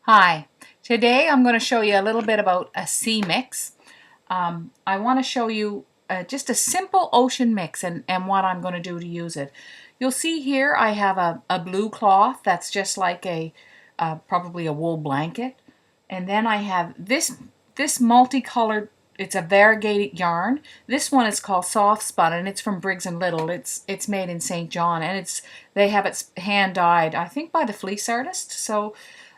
Hi, today I'm going to show you a little bit about a sea mix. I want to show you just a simple ocean mix and what I'm going to do to use it. You'll see here I have a blue cloth that's just like probably a wool blanket. And then I have this multicolored, it's a variegated yarn. This one is called soft spun and it's from Briggs and Little. It's made in St. John and they have it hand dyed, I think by the fleece artist.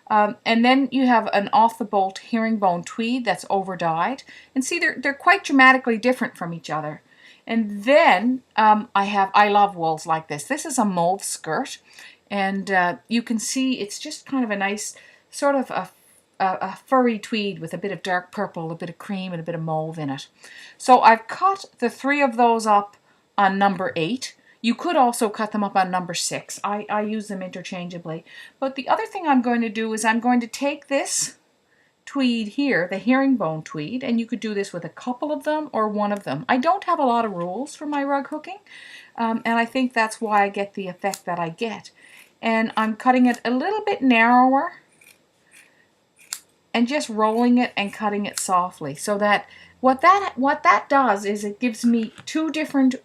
And then you have an off-the-bolt herringbone tweed that's over-dyed. And see, they're quite dramatically different from each other. And then I love wools like this. This is a mauve skirt. And you can see it's just kind of a nice sort of a furry tweed with a bit of dark purple, a bit of cream, and a bit of mauve in it. So I've cut the three of those up on number 8. You could also cut them up on number 6. I use them interchangeably. But the other thing I'm going to do is I'm going to take this tweed here, the herringbone tweed, and you could do this with a couple of them or one of them. I don't have a lot of rules for my rug hooking, and I think that's why I get the effect that I get. And I'm cutting it a little bit narrower and just rolling it and cutting it softly, so that what that does is it gives me two different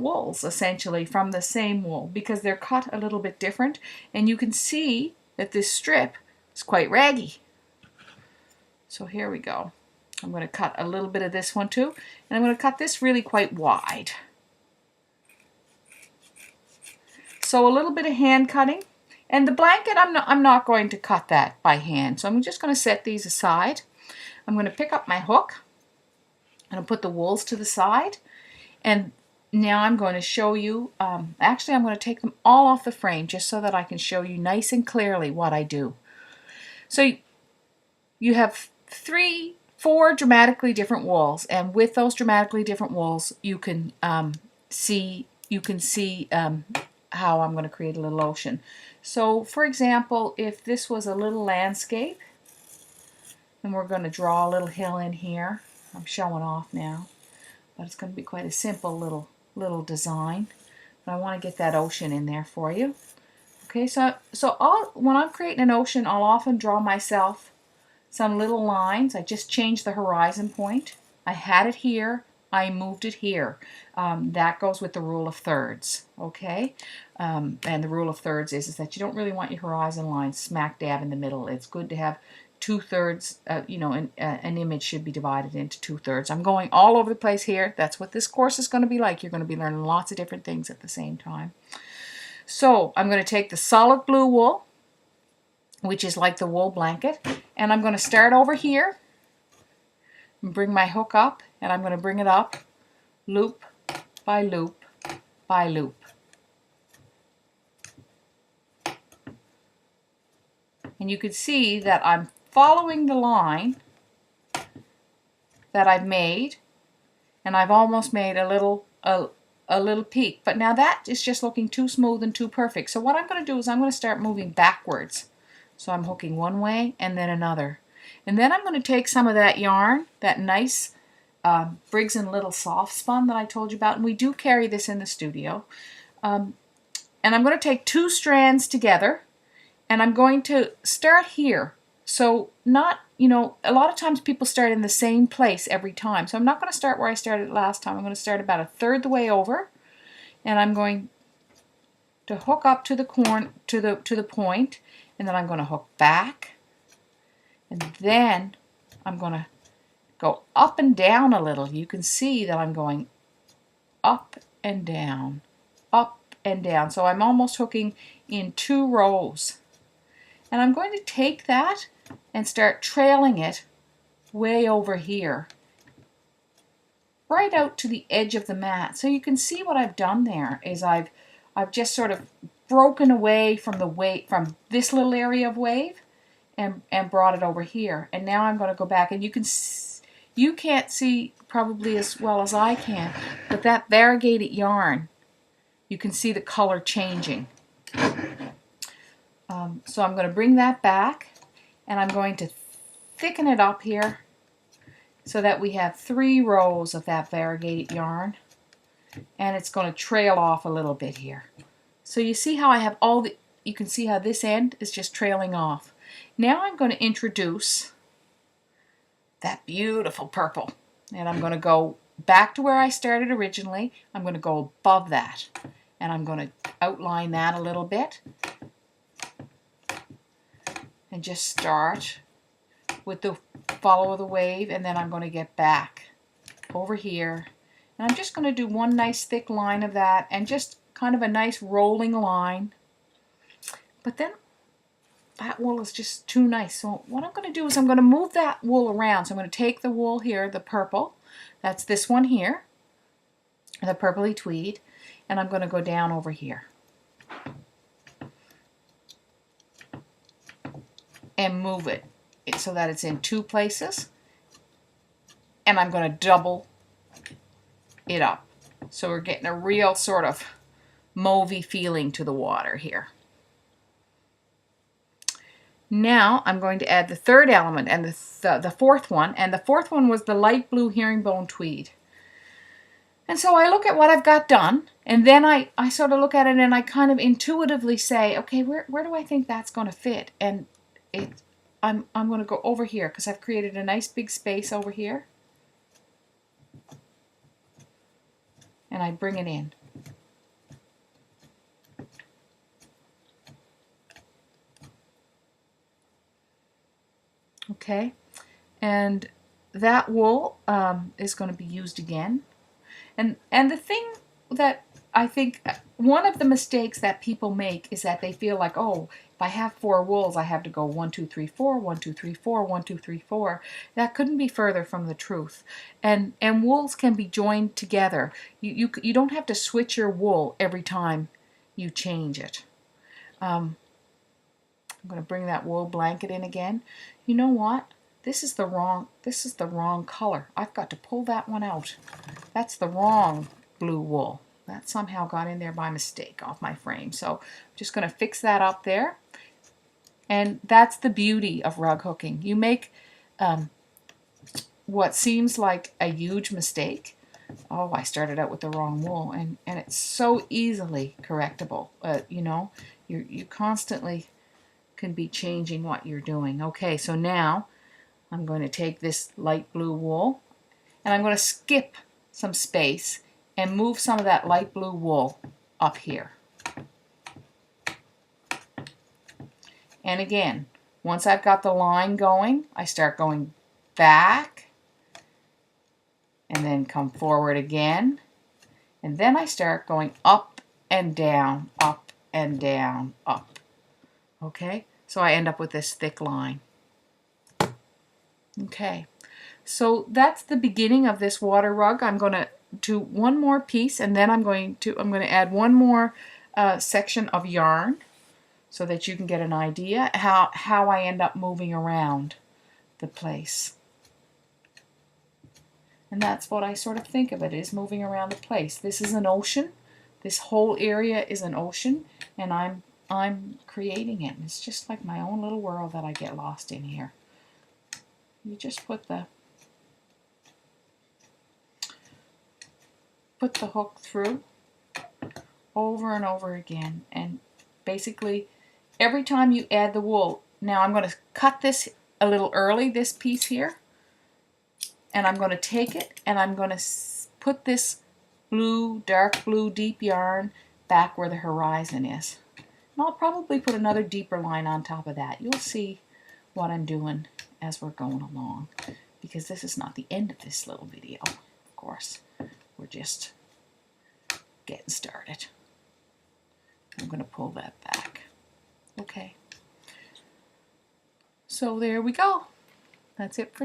wools essentially from the same wool, because they're cut a little bit different, and you can see that this strip is quite raggy. So here we go. I'm going to cut a little bit of this one too, and I'm going to cut this really quite wide. So a little bit of hand cutting. And the blanket, I'm not going to cut that by hand. So I'm just going to set these aside. I'm going to pick up my hook and I'll put the wools to the side. And now I'm going to show you, actually I'm going to take them all off the frame just so that I can show you nice and clearly what I do. So you have 4 dramatically different wools, and with those dramatically different wools you can see how I'm going to create a little ocean. So for example, if this was a little landscape, and we're going to draw a little hill in here. I'm showing off now, but it's going to be quite a simple little design. But I want to get that ocean in there for you. Okay, so when I'm creating an ocean, I'll often draw myself some little lines. I just changed the horizon point. I had it here, I moved it here. That goes with the rule of thirds, okay? And the rule of thirds is that you don't really want your horizon line smack dab in the middle. It's good to have 2/3, an image should be divided into 2/3. I'm going all over the place here. That's what this course is going to be like. You're going to be learning lots of different things at the same time. So I'm going to take the solid blue wool, which is like the wool blanket, and I'm going to start over here and bring my hook up, and I'm going to bring it up loop by loop by loop. And you can see that I'm following the line that I've made, and I've almost made a little peak, but now that is just looking too smooth and too perfect. So what I'm going to do is I'm going to start moving backwards. So I'm hooking one way and then another. And then I'm going to take some of that yarn, that nice Briggs and Little soft spun that I told you about, and we do carry this in the studio. And I'm going to take 2 strands together, and I'm going to start here. So not, a lot of times people start in the same place every time. So I'm not going to start where I started last time. I'm going to start about 1/3 the way over, and I'm going to hook up to the point, and then I'm going to hook back, and then I'm going to go up and down a little. You can see that I'm going up and down, up and down. So I'm almost hooking in 2 rows. And I'm going to take that and start trailing it way over here, right out to the edge of the mat. So you can see what I've done there is I've just sort of broken away from from this little area of wave and brought it over here. And now I'm going to go back, and you can't see probably as well as I can, but that variegated yarn, you can see the color changing. So I'm going to bring that back, and I'm going to thicken it up here so that we have 3 rows of that variegated yarn, and it's going to trail off a little bit here. So you see how I have all you can see how this end is just trailing off. Now I'm going to introduce that beautiful purple. And I'm going to go back to where I started originally. I'm going to go above that. And I'm going to outline that a little bit. And just start with the follow the wave. And then I'm going to get back over here. And I'm just going to do one nice thick line of that. And just kind of a nice rolling line. But then that wool is just too nice. So what I'm going to do is I'm going to move that wool around. So I'm going to take the wool here, the purple. That's this one here, the purpley tweed. And I'm going to go down over here. And move it so that it's in two places. And I'm going to double it up. So we're getting a real sort of mauvey feeling to the water here. Now I'm going to add the third element and the fourth one, and the fourth one was the light blue herringbone tweed. And so I look at what I've got done, and then I sort of look at it and I kind of intuitively say, okay, where do I think that's going to fit? And I'm going to go over here because I've created a nice big space over here. And I bring it in. Okay, and that wool is going to be used again. And the thing that I think one of the mistakes that people make is that they feel like, oh, if I have 4 wools, I have to go 1, 2, 3, 4, 1, 2, 3, 4, 1, 2, 3, 4. That couldn't be further from the truth. And wools can be joined together. You don't have to switch your wool every time you change it. I'm going to bring that wool blanket in again. You know what? This is the wrong color. I've got to pull that one out. That's the wrong blue wool. That somehow got in there by mistake off my frame. So I'm just going to fix that up there. And that's the beauty of rug hooking. You make what seems like a huge mistake. Oh, I started out with the wrong wool, and it's so easily correctable. You know, you constantly can be changing what you're doing. Okay, so now I'm going to take this light blue wool and I'm going to skip some space and move some of that light blue wool up here. And again, once I've got the line going, I start going back and then come forward again. And then I start going up and down, up and down, up. Okay, so I end up with this thick line. Okay, so that's the beginning of this water rug. I'm going to do one more piece, and then I'm going to add one more section of yarn so that you can get an idea how I end up moving around the place. And that's what I sort of think of it, is moving around the place. This is an ocean. This whole area is an ocean, and I'm creating it. And it's just like my own little world that I get lost in here. You just put the hook through over and over again, and basically every time you add the wool. Now I'm going to cut this a little early, this piece here, and I'm going to take it and I'm going to put this blue, dark blue, deep yarn back where the horizon is. And I'll probably put another deeper line on top of that. You'll see what I'm doing as we're going along, because this is not the end of this little video, of course. We're just getting started. I'm going to pull that back. Okay. So there we go. That's it for now.